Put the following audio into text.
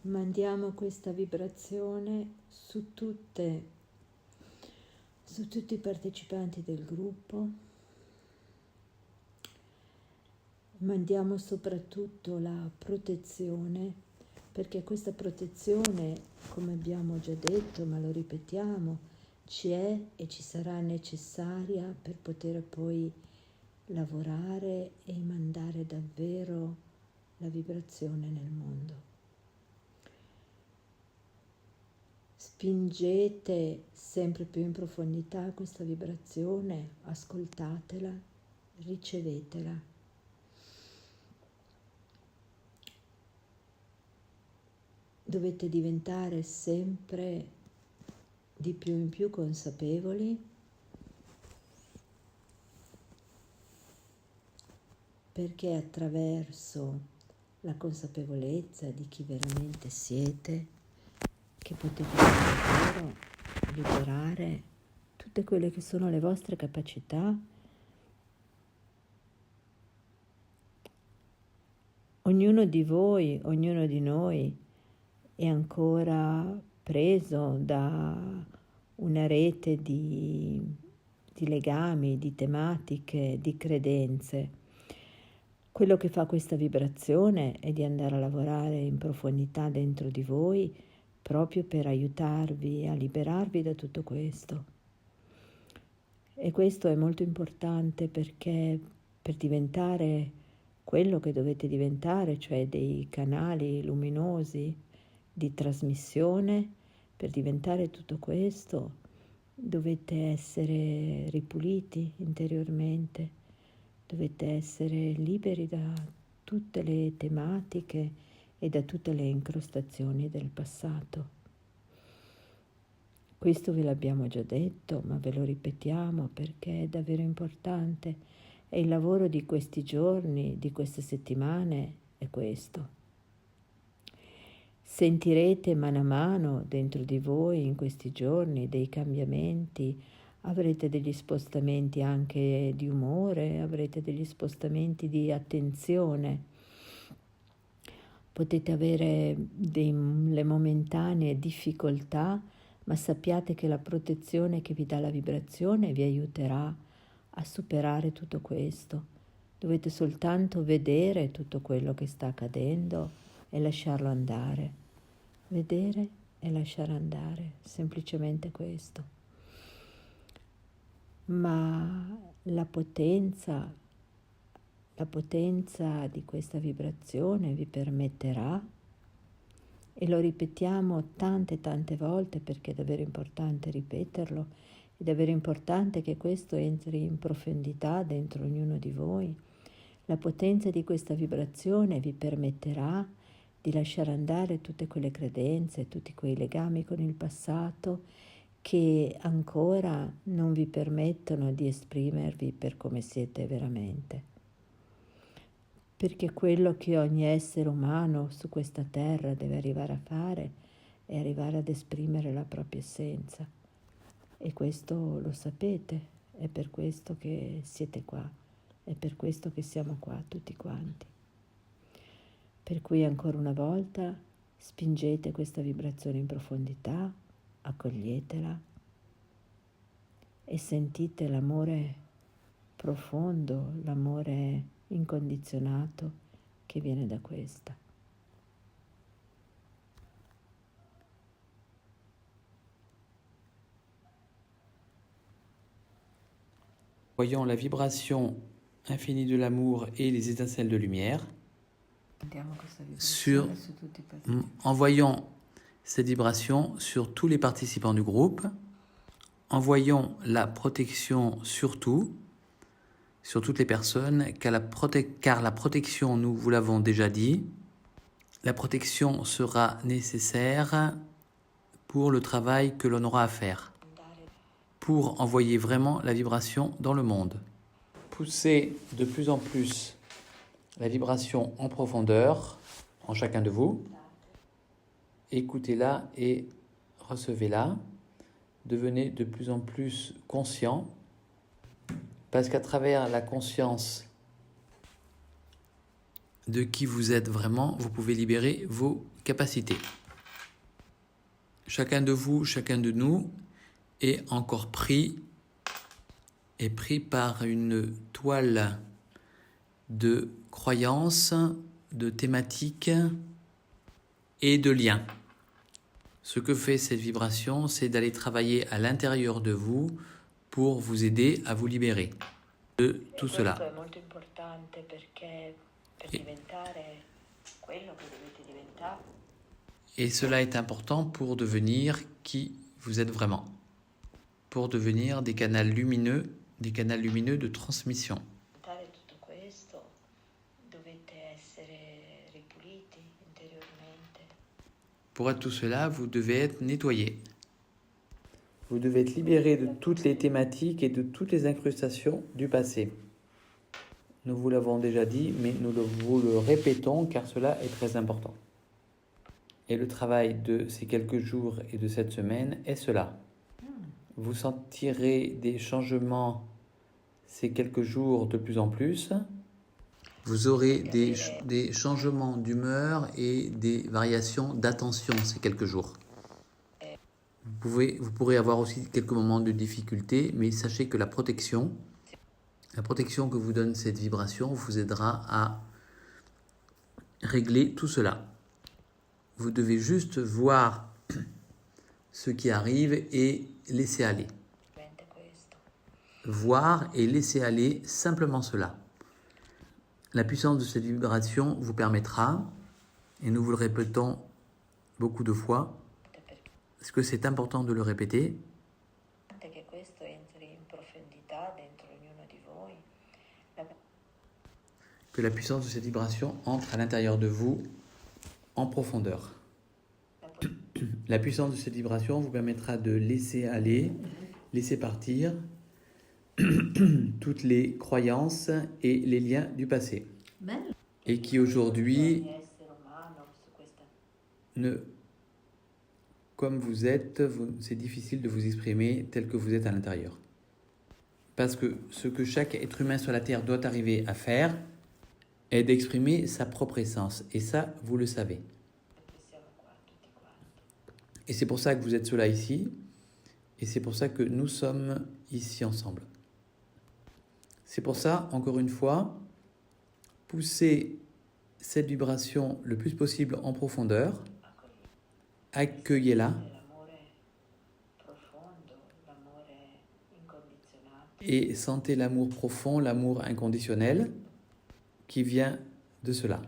Mandiamo questa vibrazione su tutti i partecipanti del gruppo. Mandiamo soprattutto la protezione, perché questa protezione, come abbiamo già detto, ma lo ripetiamo, ci è e ci sarà necessaria per poter poi lavorare e mandare davvero la vibrazione nel mondo. Spingete sempre più in profondità questa vibrazione, ascoltatela, ricevetela. Dovete diventare sempre di più in più consapevoli, perché attraverso la consapevolezza di chi veramente siete, che potete davvero liberare tutte quelle che sono le vostre capacità. Ognuno di voi, ognuno di noi è ancora preso da una rete di legami, di tematiche, di credenze. Quello che fa questa vibrazione è di andare a lavorare in profondità dentro di voi, proprio per aiutarvi a liberarvi da tutto questo. E questo è molto importante, perché per diventare quello che dovete diventare, cioè dei canali luminosi di trasmissione, per diventare tutto questo dovete essere ripuliti interiormente, dovete essere liberi da tutte le tematiche e da tutte le incrostazioni del passato. Questo ve l'abbiamo già detto, ma ve lo ripetiamo perché è davvero importante. E il lavoro di questi giorni, di queste settimane, è questo. Sentirete mano a mano dentro di voi in questi giorni dei cambiamenti, avrete degli spostamenti anche di umore, avrete degli spostamenti di attenzione. Potete avere delle momentanee difficoltà, ma sappiate che la protezione che vi dà la vibrazione vi aiuterà a superare tutto questo. Dovete soltanto vedere tutto quello che sta accadendo e lasciarlo andare. Vedere e lasciare andare, semplicemente questo. Ma la potenza di questa vibrazione vi permetterà, e lo ripetiamo tante volte perché è davvero importante ripeterlo, è davvero importante che questo entri in profondità dentro ognuno di voi. La potenza di questa vibrazione vi permetterà di lasciare andare tutte quelle credenze, tutti quei legami con il passato che ancora non vi permettono di esprimervi per come siete veramente. Perché quello che ogni essere umano su questa terra deve arrivare a fare è arrivare ad esprimere la propria essenza. E questo lo sapete, è per questo che siete qua, è per questo che siamo qua tutti quanti. Per cui ancora una volta spingete questa vibrazione in profondità, accoglietela e sentite l'amore profondo, l'amore incondizionato che viene da questa. Voyons la vibration infinie de l'amour et les étincelles de lumière. Envoyons cette vibration sur tous les participants du groupe. Envoyons la protection surtout sur toutes les personnes, car la protection, nous vous l'avons déjà dit, la protection sera nécessaire pour le travail que l'on aura à faire, pour envoyer vraiment la vibration dans le monde. Poussez de plus en plus la vibration en profondeur en chacun de vous. Écoutez-la et recevez-la. Devenez de plus en plus conscient, parce qu'à travers la conscience de qui vous êtes vraiment, vous pouvez libérer vos capacités. Chacun de vous, chacun de nous est encore pris par une toile de croyances, de thématiques et de liens. Ce que fait cette vibration, c'est d'aller travailler à l'intérieur de vous pour vous aider à vous libérer de tout cela. Et cela est important pour devenir qui vous êtes vraiment, pour devenir des canaux lumineux de transmission. Pour être tout cela, vous devez être nettoyé. Vous devez être libéré de toutes les thématiques et de toutes les incrustations du passé. Nous vous l'avons déjà dit, mais vous le répétons car cela est très important. Et le travail de ces quelques jours et de cette semaine est cela. Vous sentirez des changements ces quelques jours de plus en plus. Vous aurez des changements d'humeur et des variations d'attention ces quelques jours. Vous pourrez avoir aussi quelques moments de difficulté, mais sachez que la protection que vous donne cette vibration vous aidera à régler tout cela. Vous devez juste voir ce qui arrive et laisser aller. Voir et laisser aller simplement cela. La puissance de cette vibration vous permettra, et nous vous le répétons beaucoup de fois, parce que c'est important de le répéter, que la puissance de cette vibration entre à l'intérieur de vous en profondeur. La puissance de cette vibration vous permettra de laisser aller, laisser partir toutes les croyances et les liens du passé. Et qui aujourd'hui, comme vous êtes, c'est difficile de vous exprimer tel que vous êtes à l'intérieur. Parce que ce que chaque être humain sur la Terre doit arriver à faire est d'exprimer sa propre essence. Et ça, vous le savez. Et c'est pour ça que vous êtes ceux-là ici. Et c'est pour ça que nous sommes ici ensemble. C'est pour ça, encore une fois, poussez cette vibration le plus possible en profondeur. Accueillez-la. Et sentez l'amour profond, l'amour inconditionnel qui vient de cela.